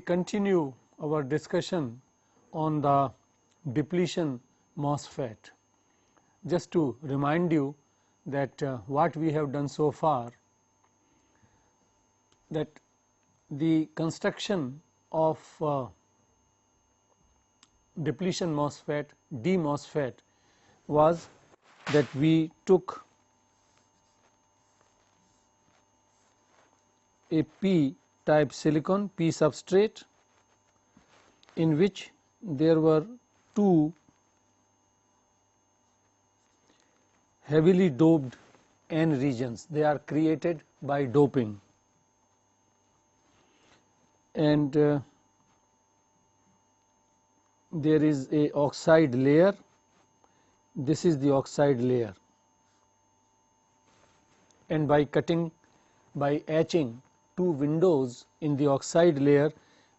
continue our discussion on the depletion MOSFET. Just to remind you that what we have done so far, that the construction of depletion MOSFET, DMOSFET, was that we took a P type silicon, P substrate, in which there were two heavily doped N regions. They are created by doping, and there is a oxide layer. This is the oxide layer, and by etching two windows in the oxide layer,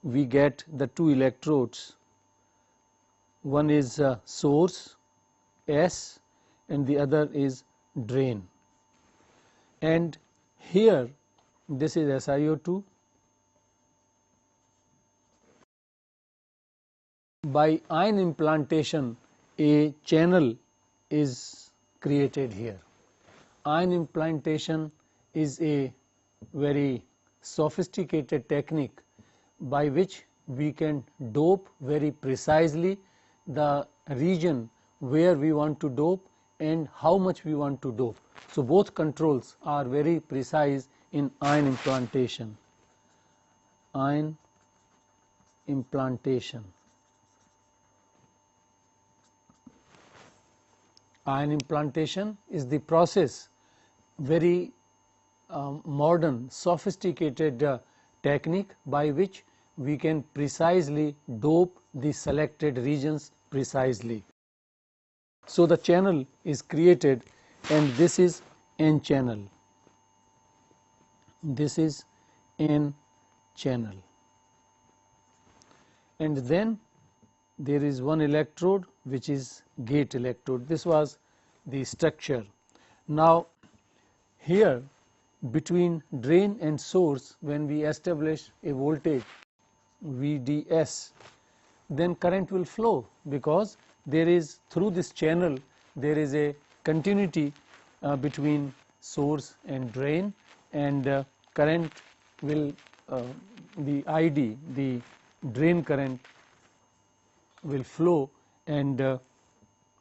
we get the two electrodes. One is source S and the other is drain, and here this is SiO2. By ion implantation, a channel is created here. Ion implantation is a very sophisticated technique by which we can dope very precisely the region where we want to dope and how much we want to dope. So both controls are very precise in ion implantation. Ion implantation. Ion implantation is the process, very modern, sophisticated technique by which we can precisely dope the selected regions precisely. So the channel is created, and this is N channel. This is N channel, and then there is one electrode which is gate electrode. This was the structure. Now here, between drain and source, when we establish a voltage VDS, then current will flow, because there is, through this channel, there is a continuity between source and drain, and current will, the ID, the drain current will flow, and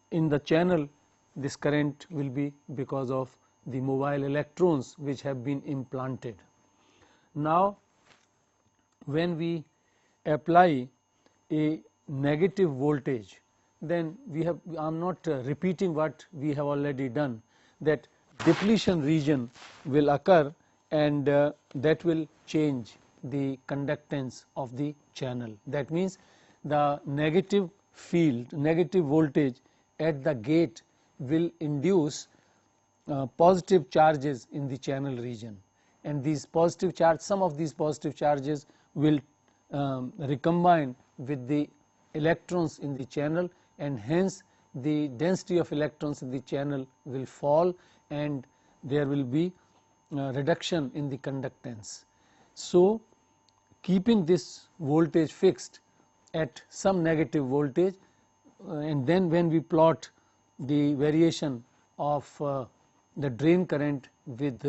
in the channel this current will be because of the mobile electrons which have been implanted. Now when we apply a negative voltage, then we have, I am not repeating what we have already done, that depletion region will occur, and that will change the conductance of the channel. That means the negative field, negative voltage at the gate will induce positive charges in the channel region, and these positive charge, some of these positive charges will recombine with the electrons in the channel, and hence the density of electrons in the channel will fall, and there will be reduction in the conductance. So keeping this voltage fixed at some negative voltage, and then when we plot the variation of the drain current with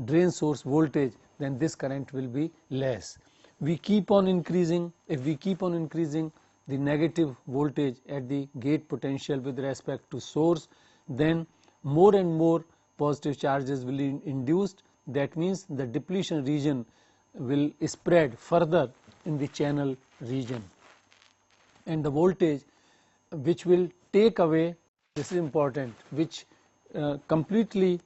drain source voltage, then this current will be less. We keep on increasing. If we keep on increasing the negative voltage at the gate potential with respect to source, then more and more positive charges will be induced. That means the depletion region will spread further in the channel region, and the voltage which will take away, this is important, which completely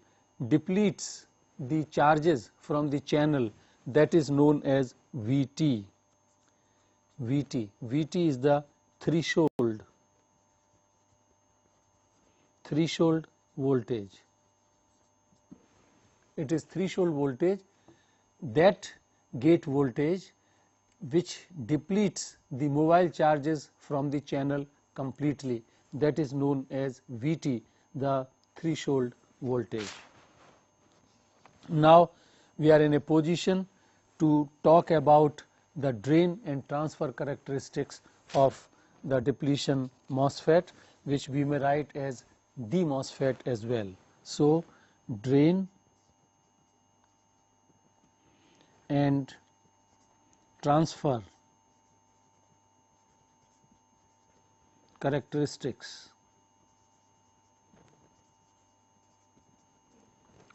depletes the charges from the channel, that is known as VT. VT is the threshold voltage. It is threshold voltage, that gate voltage which depletes the mobile charges from the channel completely, that is known as VT, the threshold voltage. Now we are in a position to talk about the drain and transfer characteristics of the depletion MOSFET, which we may write as D MOSFET as well. So, drain and transfer characteristics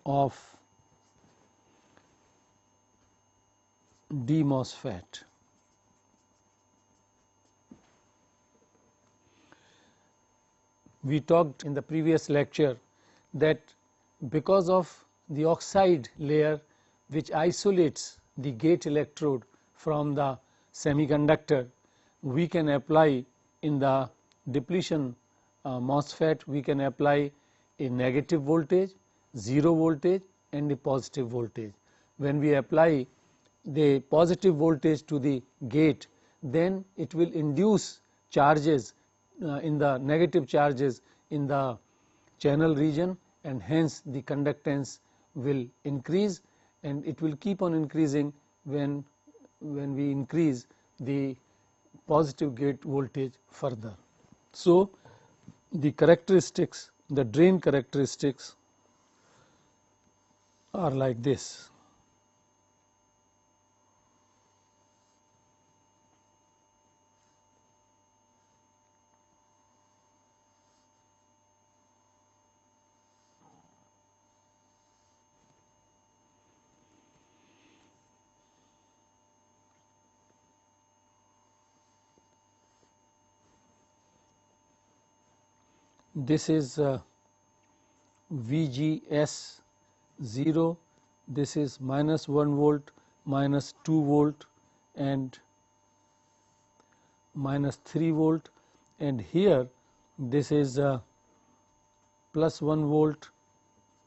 of D MOSFET. We talked in the previous lecture that because of the oxide layer which isolates the gate electrode from the semiconductor, we can apply in the depletion MOSFET, we can apply a negative voltage, 0 voltage and a positive voltage. When we apply the positive voltage to the gate, then it will induce charges in the negative charges in the channel region, and hence the conductance will increase, and it will keep on increasing when we increase the positive gate voltage further. So, the characteristics, the drain characteristics are like this. This is VGS 0, this is -1 volt, -2 volt and -3 volt, and here this is +1 volt,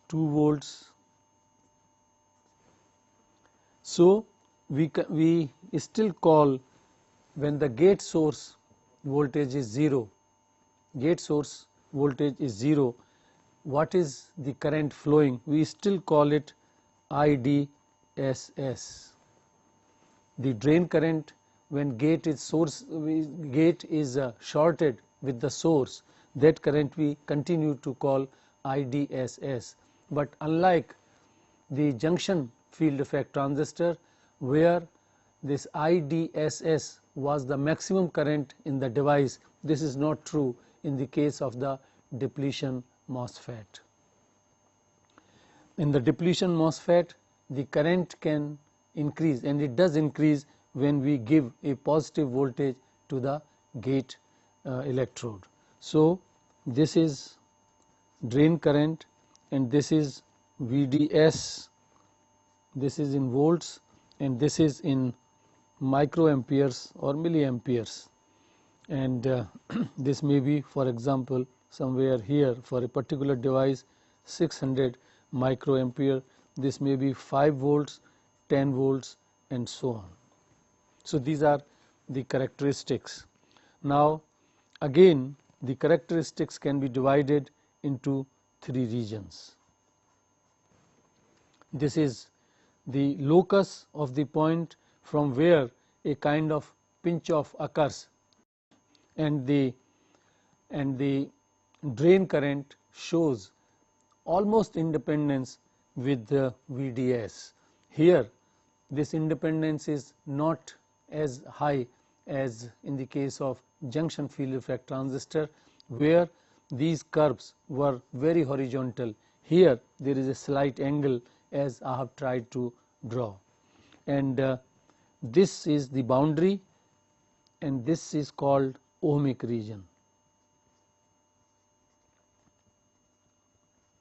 2 volts. So, we still call, when the gate source voltage is 0, gate source voltage is 0, what is the current flowing? We still call it IDSS. The drain current when gate is shorted with the source, that current we continue to call IDSS. But unlike the junction field effect transistor, where this IDSS was the maximum current in the device, this is not true in the case of the depletion MOSFET. In the depletion MOSFET, the current can increase, and it does increase when we give a positive voltage to the gate electrode. So, this is drain current and this is VDS, this is in volts and this is in microamperes or milliamperes, and this may be, for example, somewhere here for a particular device 600 microampere, this may be 5 volts, 10 volts and so on. So, these are the characteristics. Now, again the characteristics can be divided into 3 regions. This is the locus of the point from where a kind of pinch off occurs, and the drain current shows almost independence with the VDS. Here this independence is not as high as in the case of junction field effect transistor, where these curves were very horizontal. Here there is a slight angle, as I have tried to draw, and this is the boundary, and this is called ohmic region.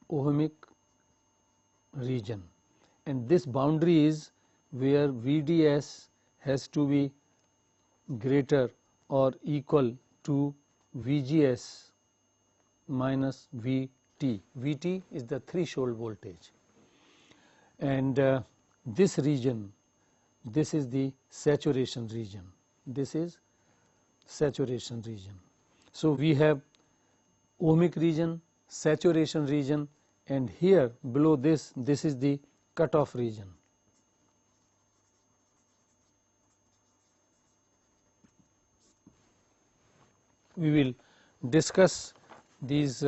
Ohmic region, and this boundary is where VDS has to be greater or equal to VGS minus VT. VT is the threshold voltage, and this region, this is the saturation region. This is saturation region. So, we have ohmic region, saturation region, and here below this, this is the cutoff region. we will discuss these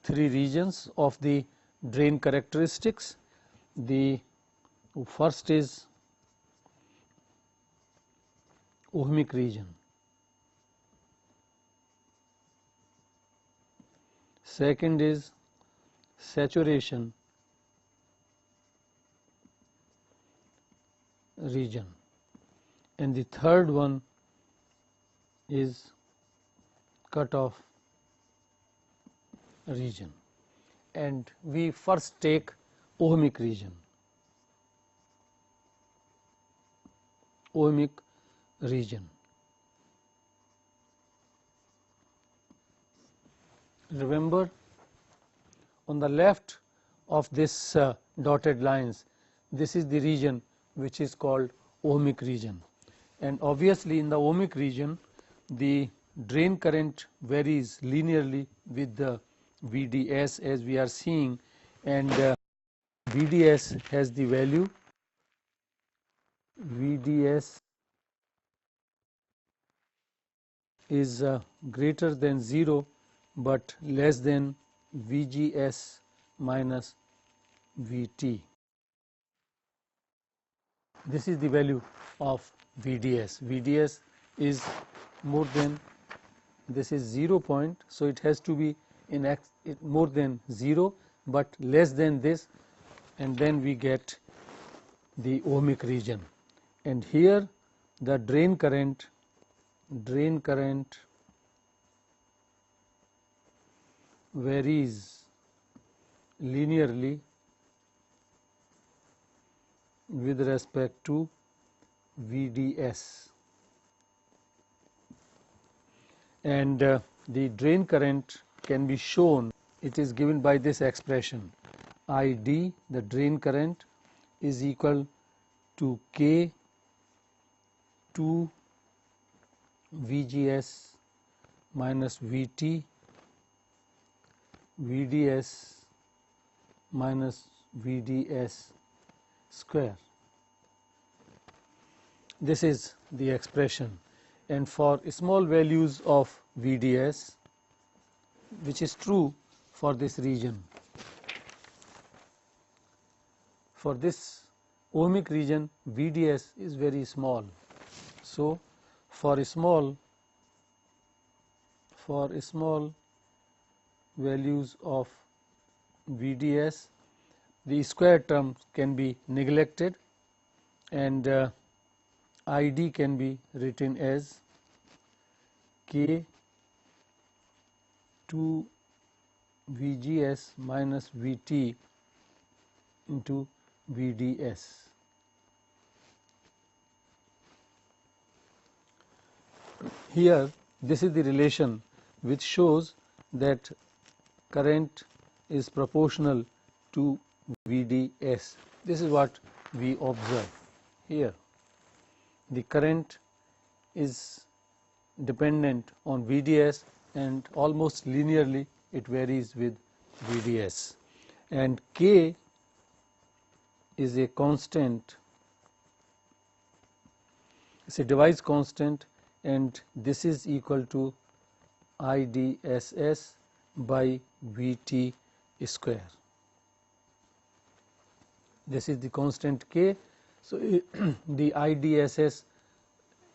three regions of the drain characteristics. The first is ohmic region, second is saturation region, and the third one is cutoff region. And we first take ohmic region. Ohmic region. Remember, on the left of this dotted lines, this is the region which is called ohmic region, and obviously in the ohmic region the drain current varies linearly with the VDS as we are seeing, and VDS has the value VDS is greater than 0 but less than VGS minus VT. This is the value of VDS. VDS is more than, this is 0 point, so it has to be in X more than 0 but less than this, and then we get the ohmic region. And here the drain current varies linearly with respect to VDS, and the drain current can be shown, it is given by this expression ID, the drain current, is equal to K 2 VGS minus VT VDS minus VDS square. This is the expression, and for small values of VDS, which is true for this region, for this ohmic region VDS is very small. So for small values of VDS, the square term can be neglected, and ID can be written as K 2 VGS minus VT into VDS. Here this is the relation which shows that current is proportional to VDS. This is what we observe here. The current is dependent on VDS and almost linearly it varies with VDS, and K is a constant, it's a device constant, and this is equal to IDSS by VT square. This is the constant K. So the IDSS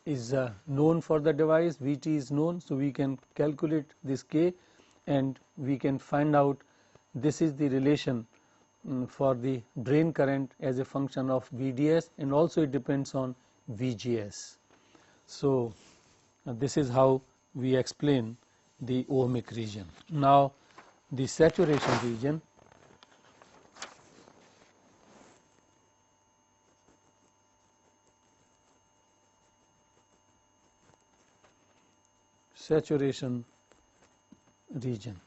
is known for the device, VT is known, so we can calculate this K and we can find out this is the relation for the drain current as a function of VDS, and also it depends on VGS. So this is how we explain the ohmic region. Now the saturation region. Saturation region.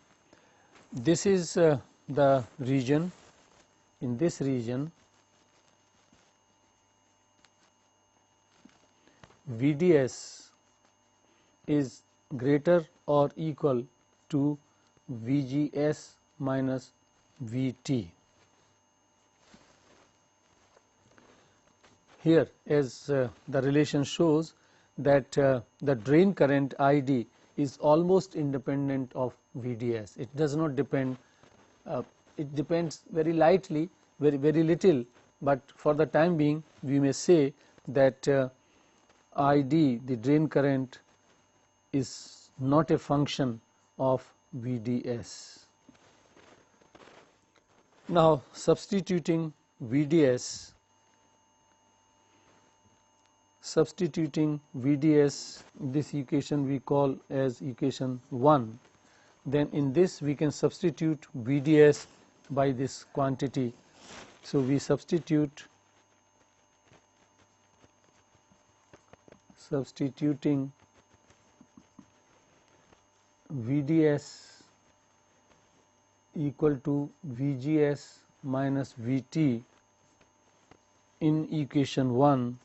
This is the region. In this region, VDS is greater or equal to VGS minus VT. Here, as the relation shows, that the drain current ID is almost independent of VDS. It does not depend, it depends very lightly, very little, but for the time being we may say that ID, the drain current, is not a function of VDS. Now substituting VDS, this equation we call as equation 1, then in this we can substitute VDS by this quantity. So we substituting VDS equal to VGS minus VT in equation 1,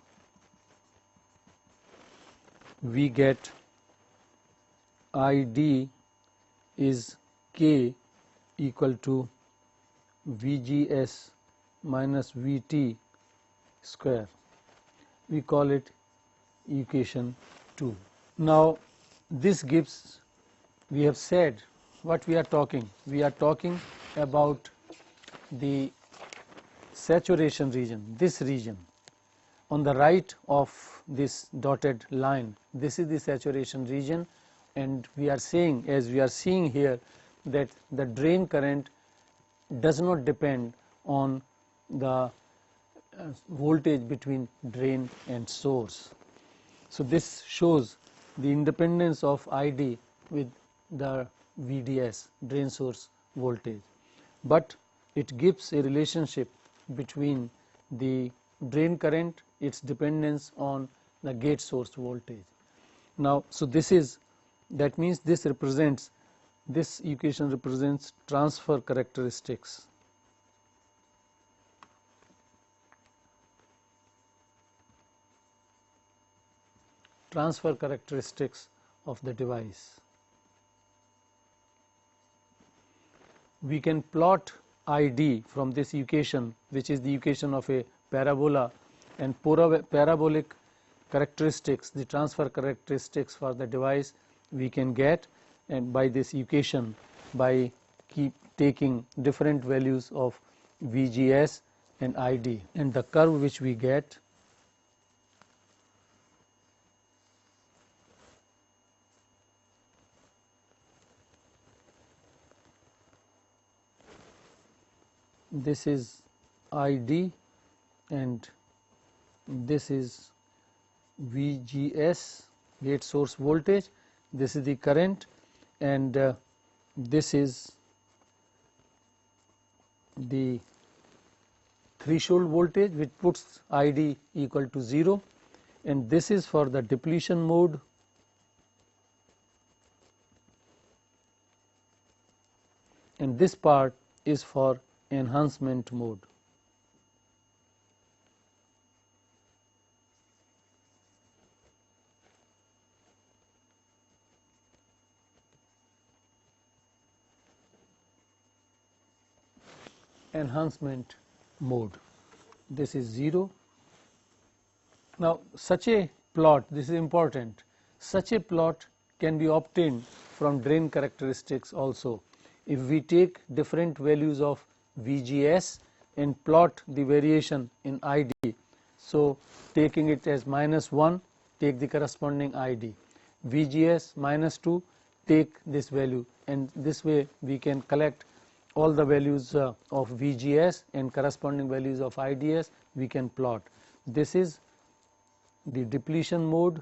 we get ID is K equal to VGS minus VT square. We call it equation 2. Now this gives, we have said what we are talking. We are talking about the saturation region, this region on the right of this dotted line. This is the saturation region, and we are saying, as we are seeing here, that the drain current does not depend on the voltage between drain and source. So this shows the independence of ID with the VDS, drain source voltage, but it gives a relationship between the drain current, its dependence on the gate source voltage. Now so this is, that means this represents, this equation represents transfer characteristics. Transfer characteristics of the device. We can plot ID from this equation, which is the equation of a parabola, and parabolic characteristics, the transfer characteristics for the device we can get, and by this equation, by taking different values of VGS and ID, and the curve which we get this is ID and this is VGS, gate source voltage, this is the current, and this is the threshold voltage which puts ID equal to 0, and this is for the depletion mode, and this part is for enhancement mode. Enhancement mode, this is 0. Now such a plot, this is important, such a plot can be obtained from drain characteristics also. If we take different values of VGS and plot the variation in ID, so taking it as -1, take the corresponding ID, VGS -2, take this value, and this way we can collect all the values of VGS and corresponding values of IDS we can plot. This is the depletion mode,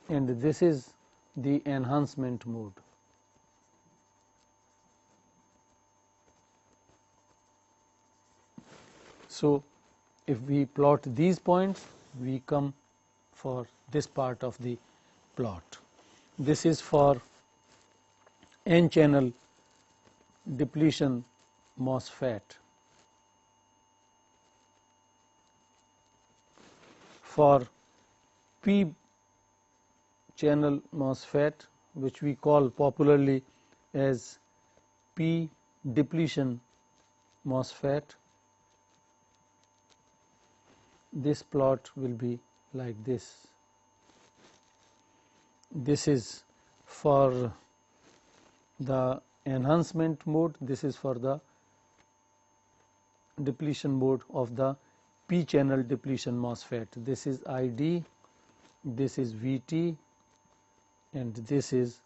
and this is the enhancement mode. So if we plot these points, we come for this part of the plot. This is for N channel depletion MOSFET. For P channel MOSFET, which we call popularly as P depletion MOSFET, this plot will be like this. This is for the enhancement mode, this is for the depletion mode of the p channel depletion MOSFET. This is ID, this is VT, and this is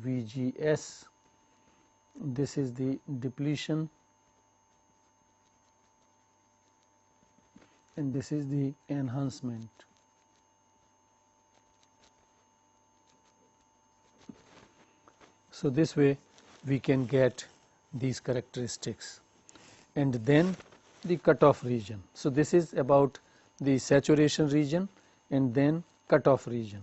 VGS. This is the depletion and this is the enhancement. So this way we can get these characteristics, and then the cutoff region. So this is about the saturation region and then cutoff region.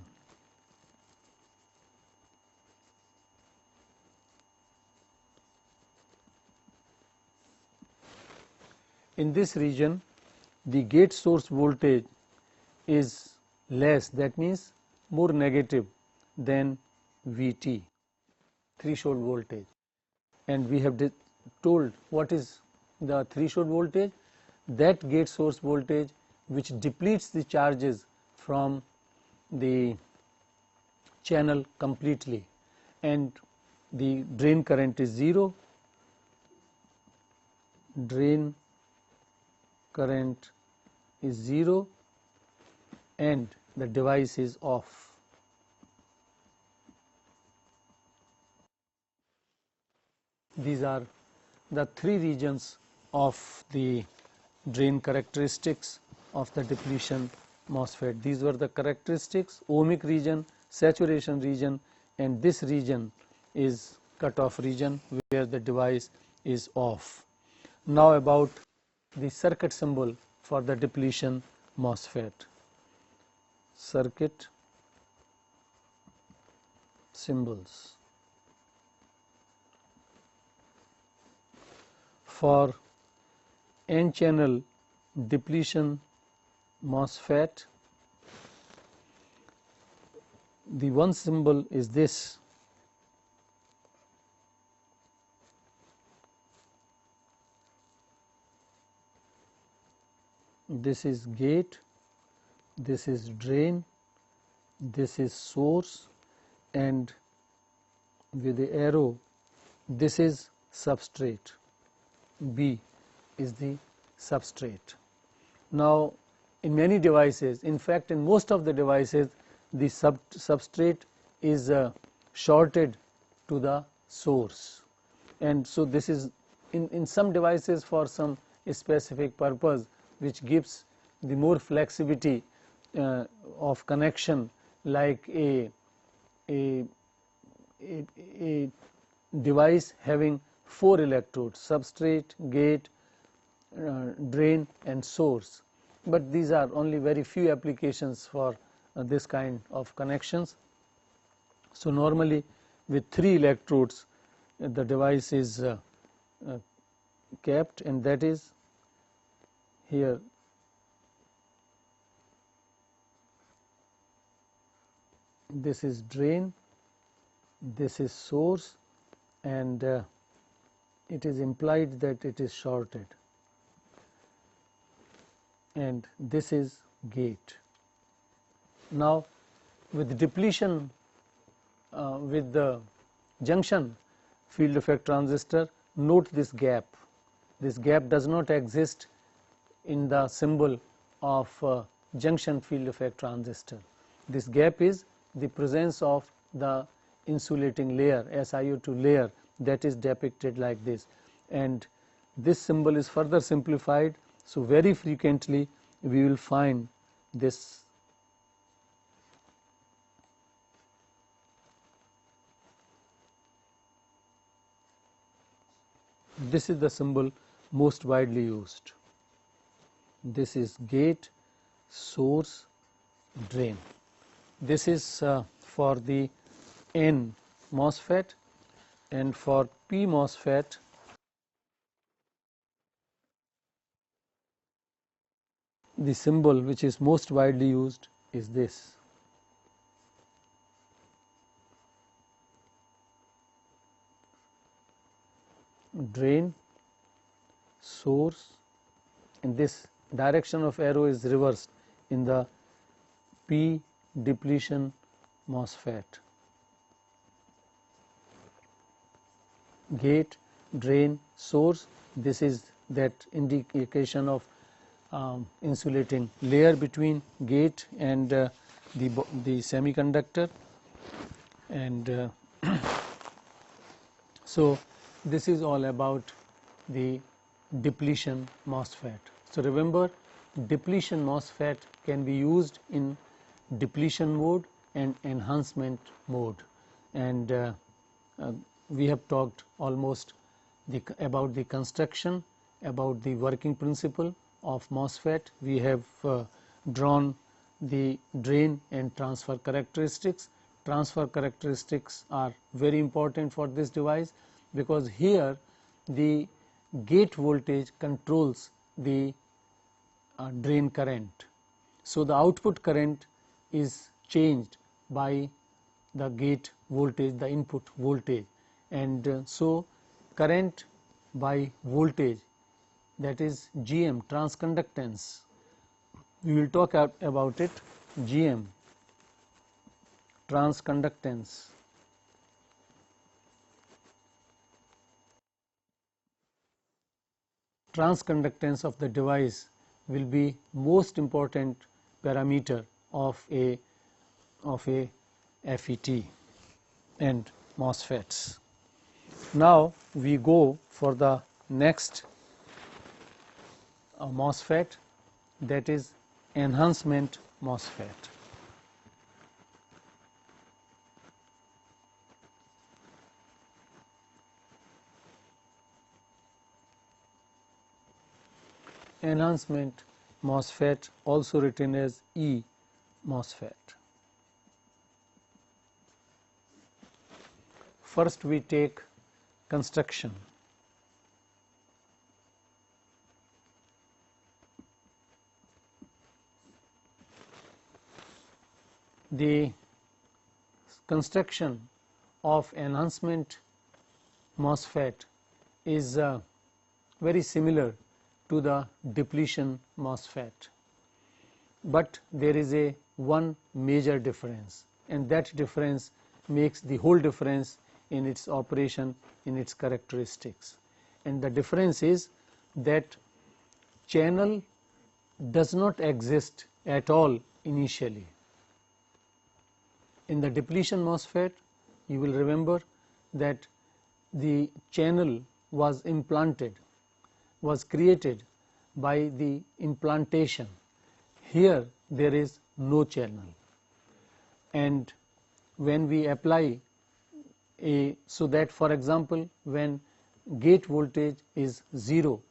In this region, the gate source voltage is less, that means more negative than VT, threshold voltage, and we have told what is the threshold voltage, that gate source voltage which depletes the charges from the channel completely, and the drain current is 0, drain current is 0 and the device is off. These are the three regions of the drain characteristics of the depletion MOSFET. These were the characteristics: ohmic region, saturation region, and this region is cutoff region where the device is off. Now about the circuit symbol for the depletion MOSFET. Circuit symbols. For N channel depletion MOSFET, the one symbol is this. This is gate, this is drain, this is source, and with the arrow this is substrate. B is the substrate. Now in many devices, in fact in most of the devices, the substrate is shorted to the source, and so this is in some devices for some specific purpose which gives the more flexibility of connection, like a device having 4 electrodes: substrate, gate, drain and source. But these are only very few applications for this kind of connections. So normally with 3 electrodes the device is kept, and that is here this is drain, this is source, and it is implied that it is shorted, and this is gate. Now with depletion with the junction field effect transistor, note this gap. This gap does not exist in the symbol of junction field effect transistor. This gap is the presence of the insulating layer, SiO2 layer, that is depicted like this, and this symbol is further simplified. So very frequently we will find this is the symbol most widely used. This is gate, source, drain. This is for the N MOSFET, and for P MOSFET the symbol which is most widely used is this. Drain, source, and this direction of arrow is reversed in the P depletion MOSFET. Gate, drain, source, this is that indication of insulating layer between gate and the semiconductor, and so this is all about the depletion MOSFET. So remember, depletion MOSFET can be used in depletion mode and enhancement mode, and we have talked almost about the construction, about the working principle of MOSFET. We have drawn the drain and transfer characteristics. Transfer characteristics are very important for this device, because here the gate voltage controls the drain current. So the output current is changed by the gate voltage, the input voltage, and so current by voltage, that is GM, transconductance. We will talk about it. GM, transconductance. Transconductance of the device will be most important parameter of a FET and MOSFETs. Now we go for the next MOSFET, that is enhancement MOSFET. Enhancement MOSFET, also written as E MOSFET. First we take construction. The construction of enhancement MOSFET is very similar to the depletion MOSFET, but there is a one major difference, and that difference makes the whole difference in its operation, in its characteristics. And the difference is that channel does not exist at all initially. In the depletion MOSFET, you will remember that the channel was implanted, was created by the implantation. Here there is no channel, and when we apply so that, for example, when gate voltage is 0,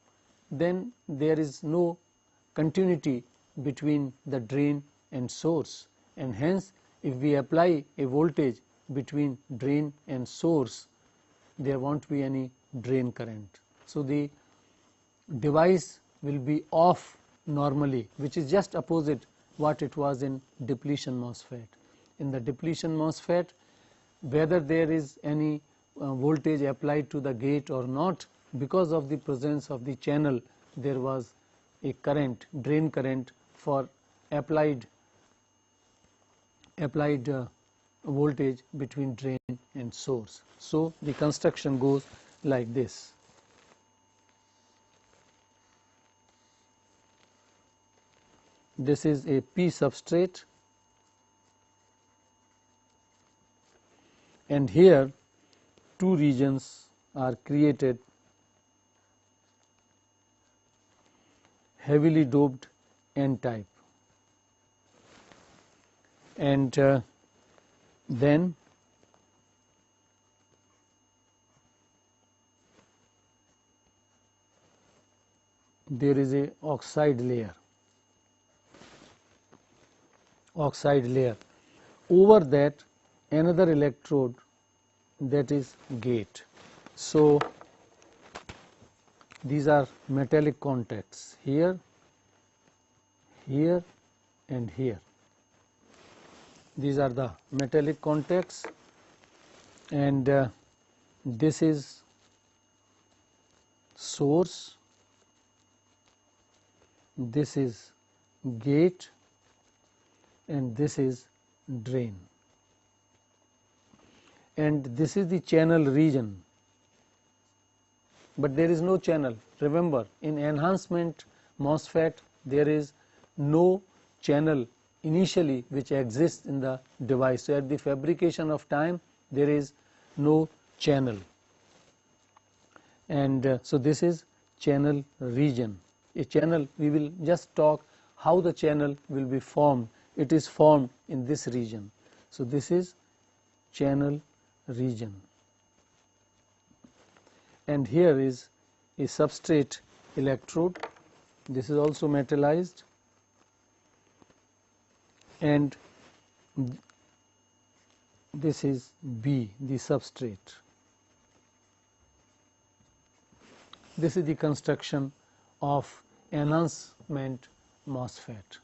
then there is no continuity between the drain and source, and hence if we apply a voltage between drain and source, there won't be any drain current. So the device will be off normally, which is just opposite what it was in depletion MOSFET. In the depletion MOSFET, whether there is any voltage applied to the gate or not, because of the presence of the channel, there was a current, drain current, for applied voltage between drain and source. So the construction goes like this. This is a P substrate, and here two regions are created, heavily doped N type, and then there is a oxide layer. Over that another electrode, that is gate. So these are metallic contacts here, here and here. These are the metallic contacts, and this is source, this is gate, and this is drain, and this is the channel region, but there is no channel. Remember, in enhancement MOSFET there is no channel initially which exists in the device. So at the fabrication of time there is no channel, and so this is channel region. A channel, we will just talk how the channel will be formed. It is formed in this region. So this is channel region, and here is a substrate electrode. This is also metallized, and this is B, the substrate. This is the construction of enhancement MOSFET.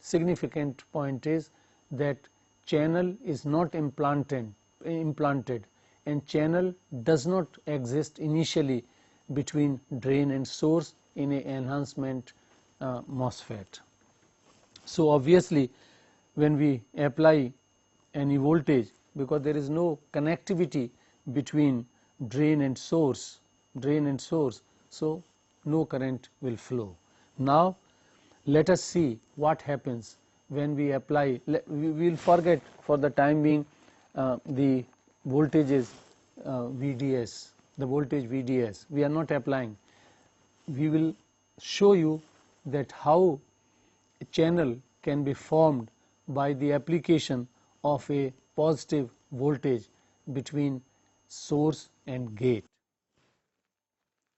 Significant point is that channel is not implanted, and channel does not exist initially between drain and source in a enhancement MOSFET. So obviously when we apply any voltage, because there is no connectivity between drain and source, so no current will flow. Now let us see what happens when we apply. We will forget for the time being the voltages VDS, the voltage VDS. We are not applying. We will show you that how a channel can be formed by the application of a positive voltage between source and gate.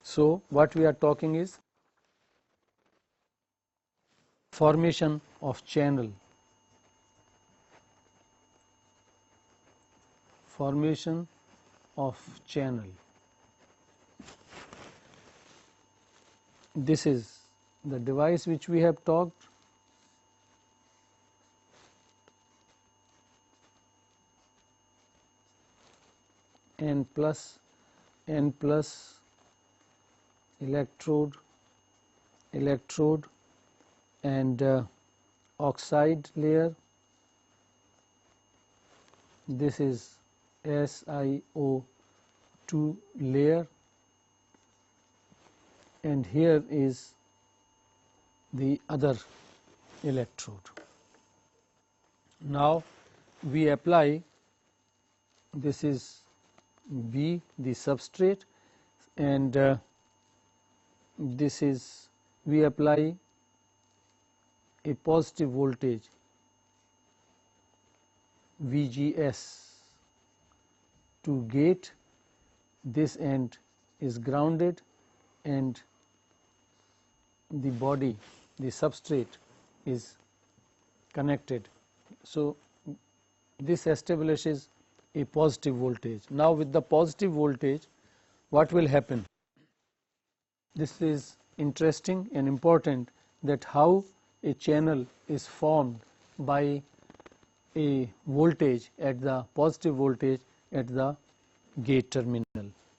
So what we are talking is formation of channel, This is the device which we have talked. N plus electrode and oxide layer. This is SiO2 layer, and here is the other electrode. Now we apply, this is B, the substrate, and this is, we apply a positive voltage VGS to gate. This end is grounded, and the body, the substrate, is connected. So this establishes a positive voltage. Now with the positive voltage, what will happen? This is interesting and important, that how a channel is formed by a voltage at the positive voltage at the gate terminal.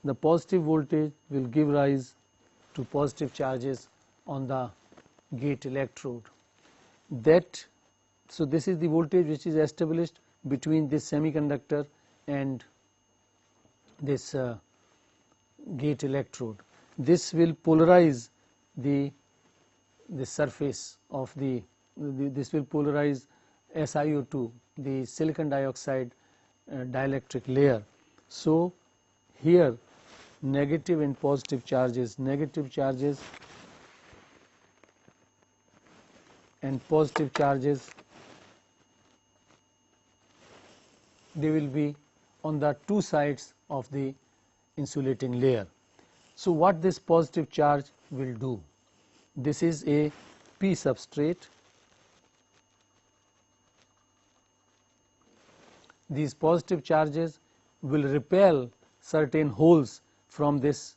The positive voltage will give rise to positive charges on the gate electrode. So this is the voltage which is established between this semiconductor and this gate electrode. This will polarize the surface of this will polarize SiO2, the silicon dioxide dielectric layer. So here negative and positive charges, and positive charges, they will be on the two sides of the insulating layer. So what this positive charge will do? This is a P substrate. These positive charges will repel certain holes from this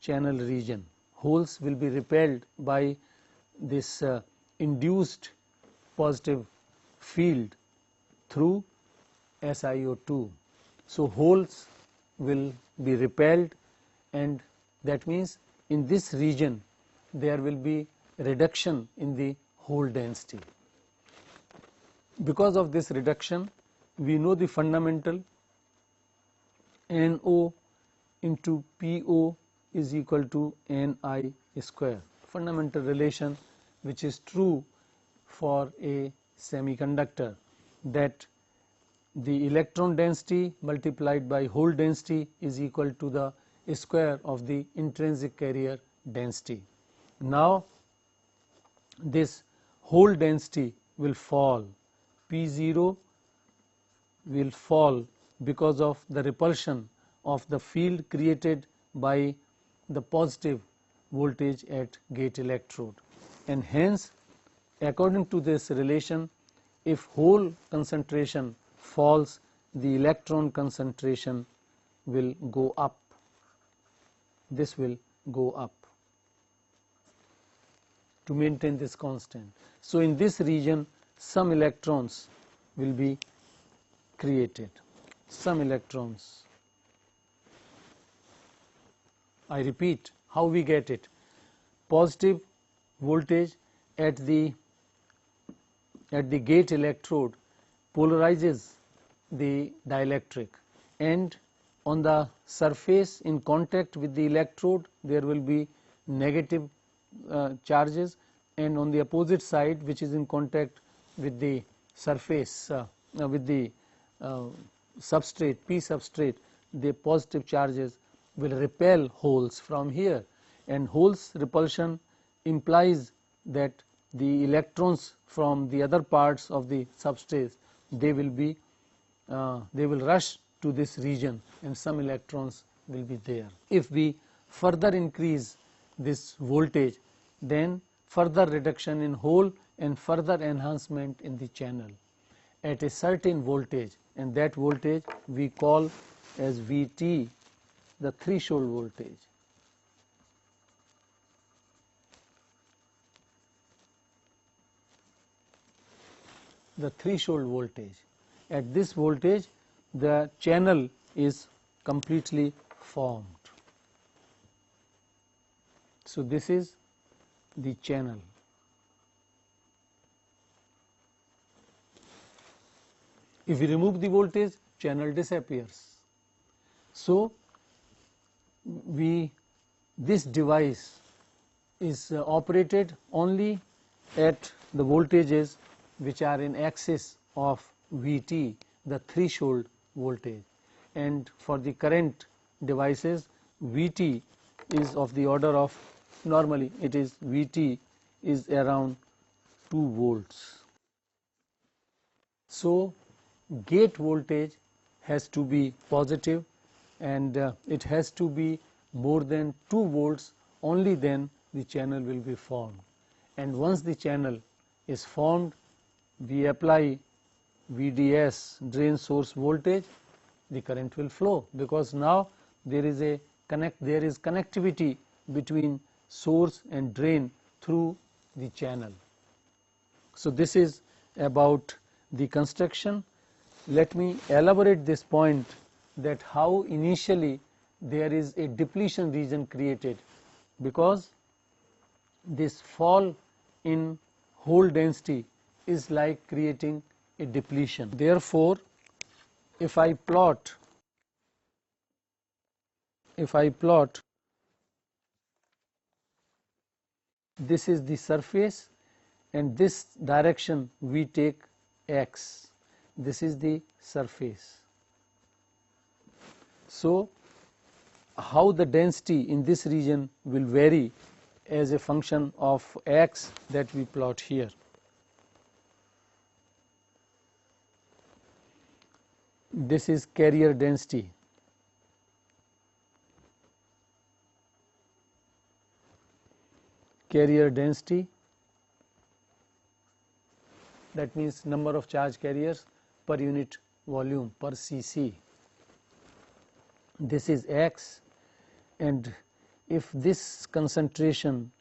channel region. Holes will be repelled by this induced positive field through SiO2. So holes will be repelled, and that means in this region there will be reduction in the hole density. Because of this reduction, we know the fundamental NO into PO is equal to Ni square, fundamental relation which is true for a semiconductor, that the electron density multiplied by hole density is equal to the square of the intrinsic carrier density. Now this hole density will fall, P0 will fall because of the repulsion of the field created by the positive voltage at gate electrode, and hence according to this relation, if hole concentration falls, the electron concentration will go up, this will go up to maintain this constant. So in this region some electrons will be created, some electrons. I repeat, how we get it? Positive voltage at the gate electrode polarizes the dielectric, and on the surface in contact with the electrode there will be negative charges, and on the opposite side which is in contact with the surface with the substrate, P substrate, the positive charges will repel holes from here, and holes repulsion implies that the electrons from the other parts of the substrate, they will rush to this region and some electrons will be there. If we further increase this voltage, then further reduction in hole and further enhancement in the channel at a certain voltage, and that voltage we call as Vt, the threshold voltage. The threshold voltage. At this voltage the channel is completely formed. So this is the channel. If we remove the voltage, channel disappears. So this device is operated only at the voltages which are in excess of Vt, the threshold voltage, and for the current devices Vt is of the order of, normally it is Vt is around 2 volts. So gate voltage has to be positive, and it has to be more than 2 volts, only then the channel will be formed. And once the channel is formed, we apply VDS, drain source voltage, the current will flow, because now there is connectivity between source and drain through the channel. So this is about the construction. Let me elaborate this point, that how initially there is a depletion region created, because this fall in hole density is like creating a depletion. Therefore, if I plot this is the surface, and this direction we take x, this is the surface. So how the density in this region will vary as a function of x, that we plot here. This is carrier density. Carrier density, that means number of charge carriers per unit volume, per cc. This is x, and if this concentration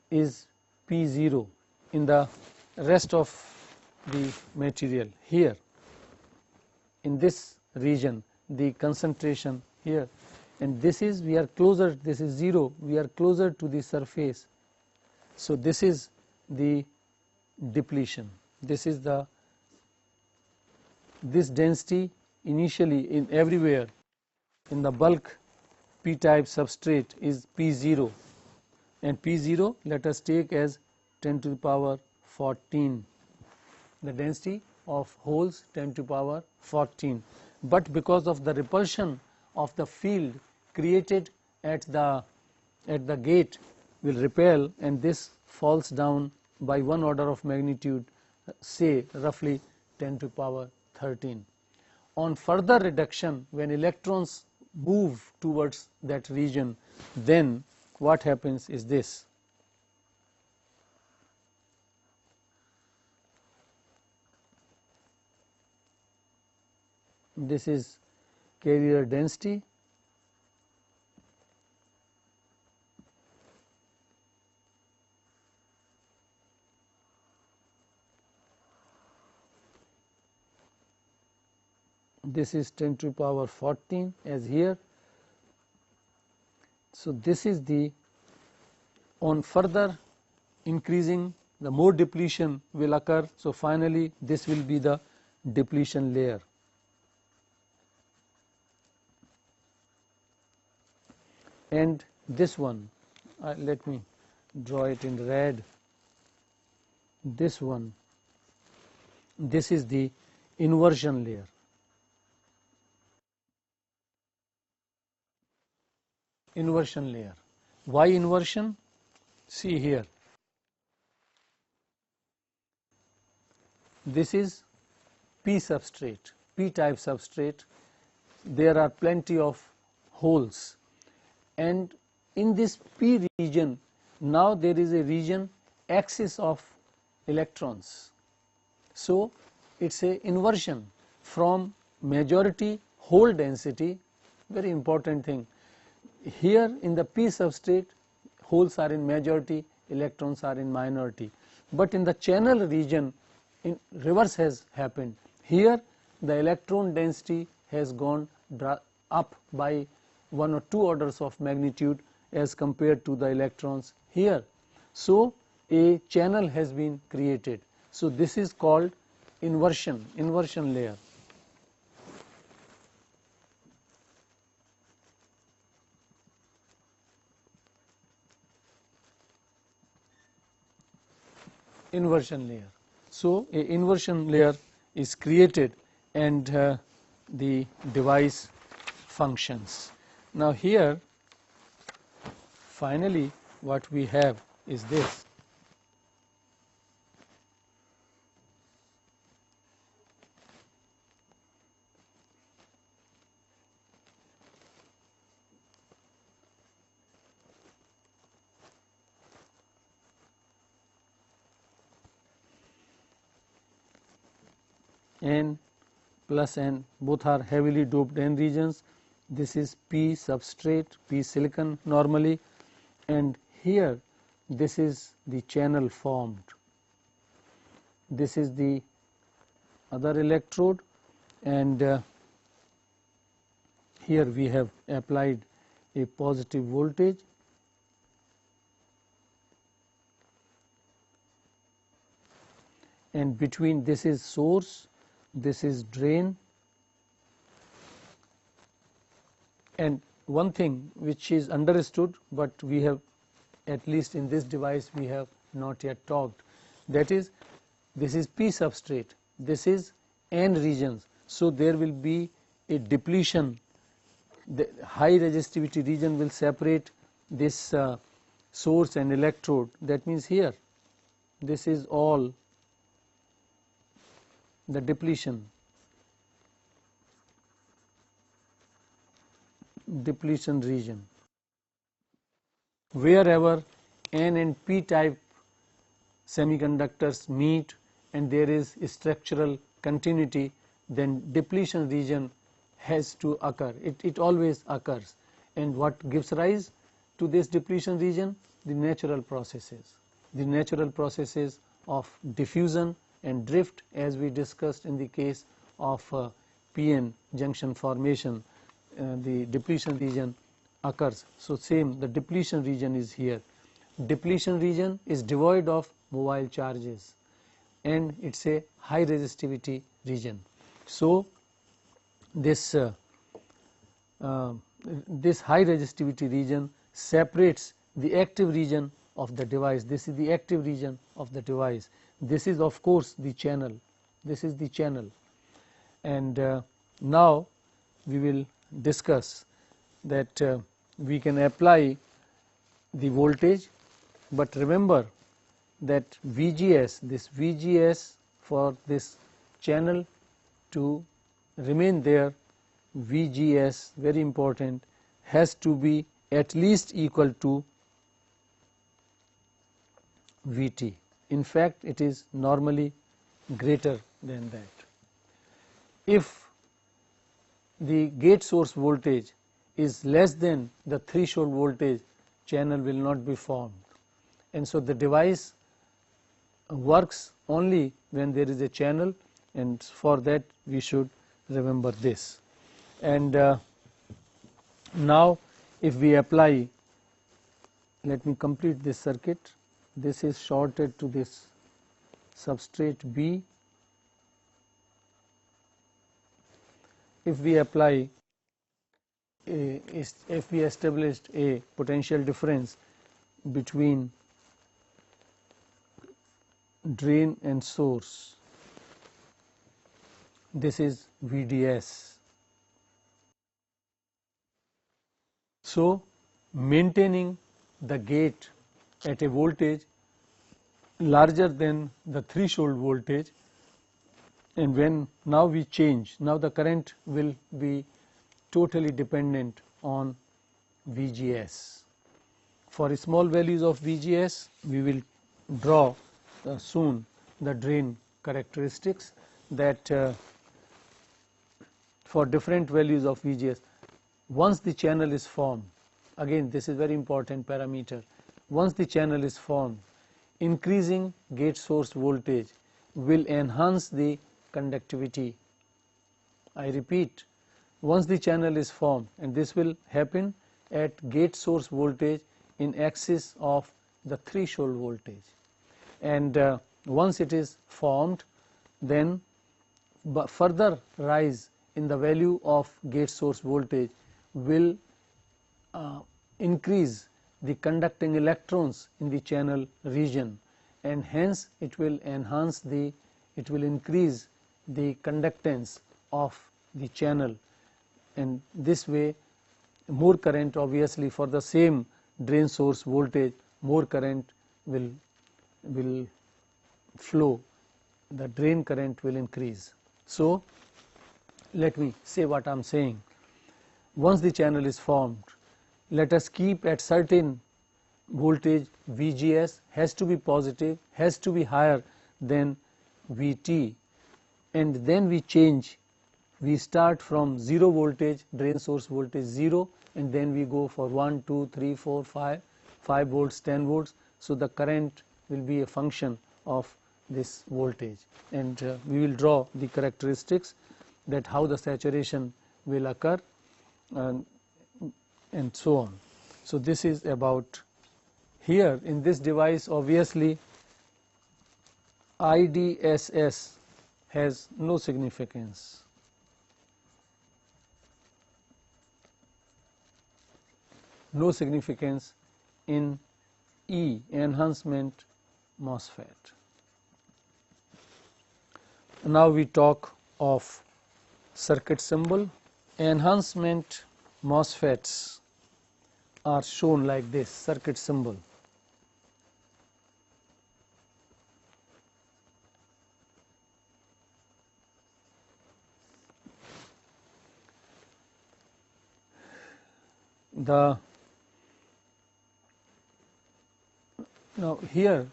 is P0 in the rest of the material, here in this region the concentration here and this is, we are closer, this is 0, we are closer to the surface. So this is the depletion. This is the, this density initially in everywhere in the bulk p type substrate is P0, and P0 let us take as 10 to the power 14, the density of holes 10 to the power 14. But because of the repulsion of the field created at the gate will repel, and this falls down by one order of magnitude, say roughly 10 to the power 13. On further reduction, when electrons move towards that region, then what happens is this. This is carrier density, this is 10 to the power 14 as here. So this is the, on further increasing, the more depletion will occur. So finally this will be the depletion layer. And this one, let me draw it in red. This one, this is the inversion layer. Inversion layer. Why inversion? See here. This is P substrate, P type substrate. There are plenty of holes, and in this P region now there is a region axis of electrons. So it's a inversion from majority hole density, very important thing. Here in the P substrate, holes are in majority, electrons are in minority, but in the channel region in reverse has happened. Here the electron density has gone up by 1 or 2 orders of magnitude as compared to the electrons here. So a channel has been created. So this is called inversion layer. Inversion layer. So a inversion layer is created, and the device functions. Now here finally what we have is this. N plus N, both are heavily doped N regions. This is P substrate, P silicon normally, and here this is the channel formed. This is the other electrode, and here we have applied a positive voltage, and between, this is source, this is drain. And one thing which is understood, but we have, at least in this device we have not yet talked, that is, this is P substrate, this is N regions. So there will be a depletion. The high resistivity region will separate this source and electrode. That means here this is all the depletion region. Wherever N and P type semiconductors meet and there is structural continuity, then depletion region has to occur. It always occurs. And what gives rise to this depletion region? The natural processes. The natural processes of diffusion and drift, as we discussed in the case of PN junction formation. The depletion region occurs. So same, the depletion region is here. Depletion region is devoid of mobile charges and it is a high resistivity region. So this this high resistivity region separates the active region of the device. This is the active region of the device. This is of course the channel. This is the channel. And now we will discuss that we can apply the voltage, but remember that VGS, this VGS for this channel to remain there, VGS, very important, has to be at least equal to VT. In fact, it is normally greater than that. If the gate source voltage is less than the threshold voltage, channel will not be formed, and so the device works only when there is a channel, and for that we should remember this. And now if we apply, let me complete this circuit. This is shorted to this substrate B. If we apply if we established a potential difference between drain and source, this is VDS. So maintaining the gate at a voltage larger than the threshold voltage, and when now we change, now the current will be totally dependent on VGS. For small values of VGS, we will draw soon the drain characteristics, that for different values of VGS, once the channel is formed, again this is very important parameter, once the channel is formed, increasing gate source voltage will enhance the conductivity. I repeat, once the channel is formed, and this will happen at gate source voltage in excess of the threshold voltage, and once it is formed, then further rise in the value of gate source voltage will increase the conducting electrons in the channel region, and hence it will enhance the, it will increase the conductance of the channel, and this way more current, obviously for the same drain source voltage, more current will flow, the drain current will increase. So let me say what I am saying. Once the channel is formed, let us keep at certain voltage VGS has to be positive, has to be higher than VT, and then we change, we start from 0 voltage, drain source voltage 0, and then we go for 1, 2, 3, 4, 5 volts, 10 volts. So the current will be a function of this voltage, and we will draw the characteristics, that how the saturation will occur, and so on. So this is about here in this device. Obviously IDSS has no significance. No significance in E, enhancement MOSFET. Now we talk of circuit symbol. Enhancement MOSFETs are shown like this, circuit symbol. Now here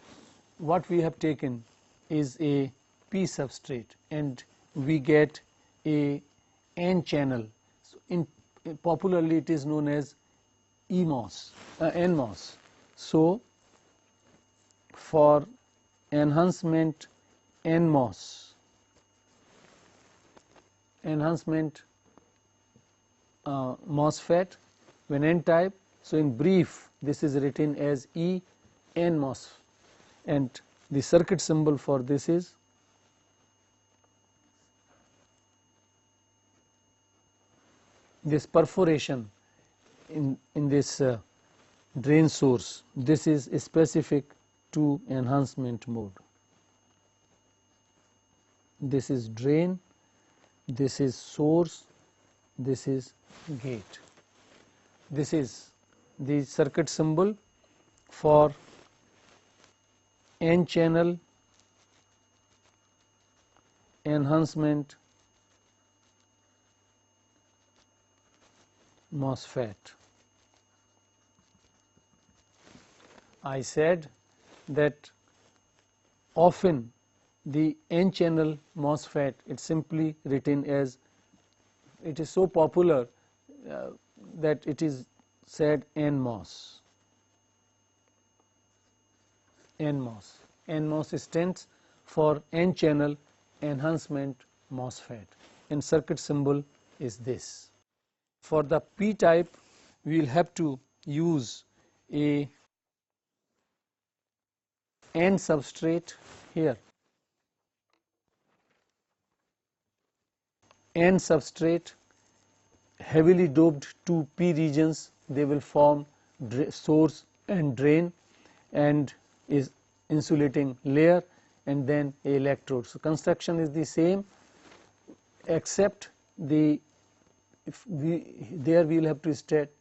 what we have taken is a P substrate, and we get a N channel. So popularly it is known as NMOS. So for enhancement NMOS, MOSFET, When n-type, so in brief this is written as EN MOS, and the circuit symbol for this is this perforation in this drain source. This is specific to enhancement mode. This is drain, this is source, this is gate. This is the circuit symbol for N channel enhancement MOSFET. I said that often the N channel MOSFET, it's simply written as, it is so popular that it is said NMOS. NMOS. NMOS stands for N channel enhancement MOSFET, and circuit symbol is this. For the P type, we will have to use a N substrate here. N substrate heavily doped to P regions, they will form source and drain and is insulating layer and then a electrode. So construction is the same, except there we will have to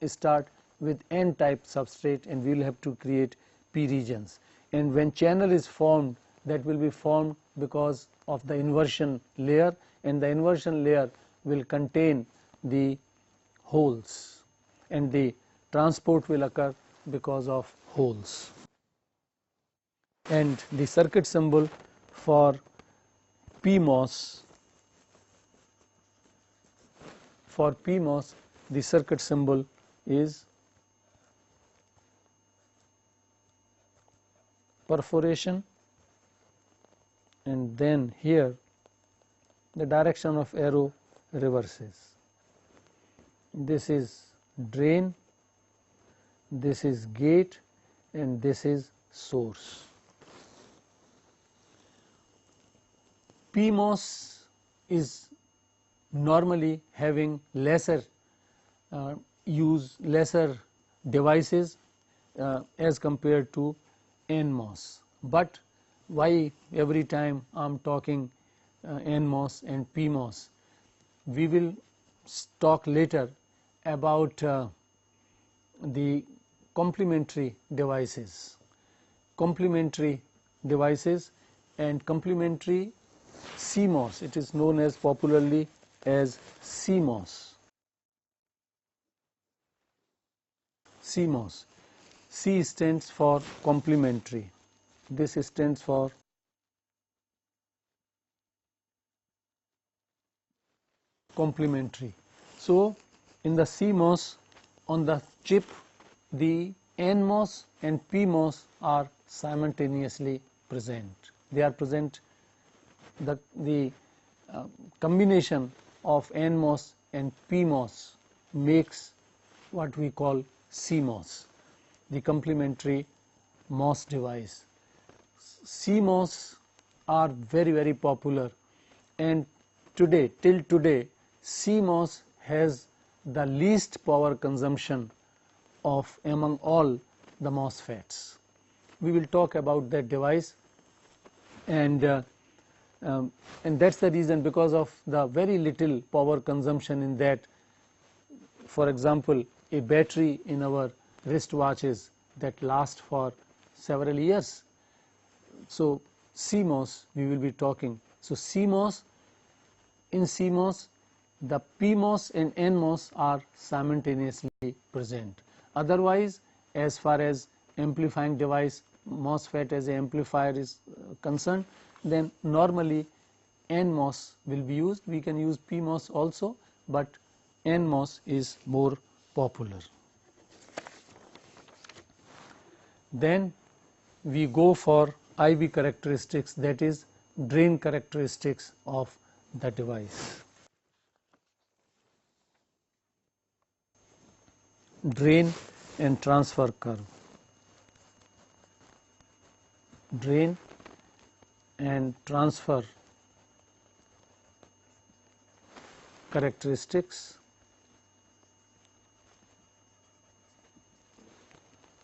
start with N type substrate and we will have to create P regions, and when channel is formed, that will be formed because of the inversion layer, and the inversion layer will contain the holes and the transport will occur because of holes. And the circuit symbol for PMOS, the circuit symbol is perforation, and then here the direction of arrow reverses. This is drain, this is gate, and this is source. PMOS is normally having lesser devices as compared to NMOS, but why every time I am talking NMOS and PMOS? We will talk later about the complementary devices and complementary CMOS. It is known as popularly as CMOS. CMOS. C stands for complementary. This stands for complementary. So in the CMOS, on the chip, the NMOS and PMOS are simultaneously present. They are present. The combination of NMOS and PMOS makes what we call CMOS, the complementary MOS device. CMOS are very, very popular, and till today CMOS has the least power consumption of among all the MOSFETs. We will talk about that device, and that's the reason, because of the very little power consumption in that. For example, a battery in our wristwatches that last for several years. So CMOS we will be talking. So in CMOS the PMOS and NMOS are simultaneously present. Otherwise, as far as amplifying device, MOSFET as an amplifier is concerned, then normally NMOS will be used. We can use PMOS also, but NMOS is more popular. Then we go for IV characteristics, that is drain characteristics of the device. drain and transfer curve. Drain and transfer characteristics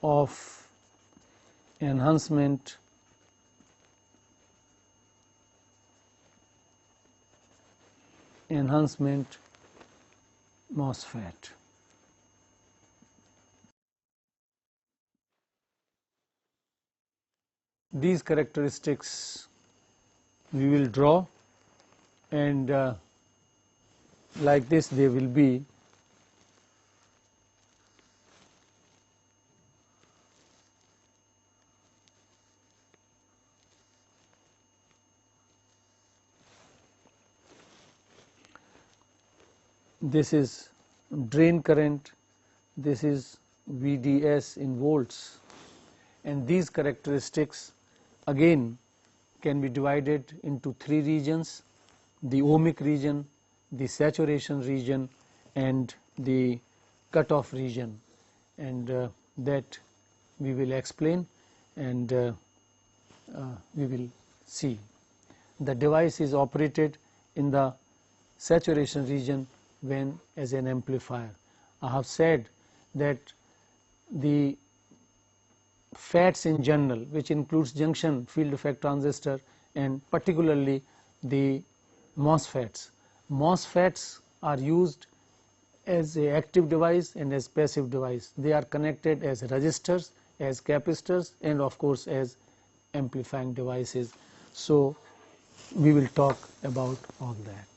of enhancement MOSFET. These characteristics we will draw, and like this they will be. This is drain current, this is VDS in volts, and these characteristics again can be divided into three regions: the ohmic region, the saturation region, and the cutoff region, and that we will explain, and we will see. The device is operated in the saturation region when as an amplifier. I have said that the FETs in general, which includes junction field effect transistor and particularly the MOSFETs. MOSFETs are used as an active device and as passive device. They are connected as resistors, as capacitors, and of course as amplifying devices. So we will talk about all that.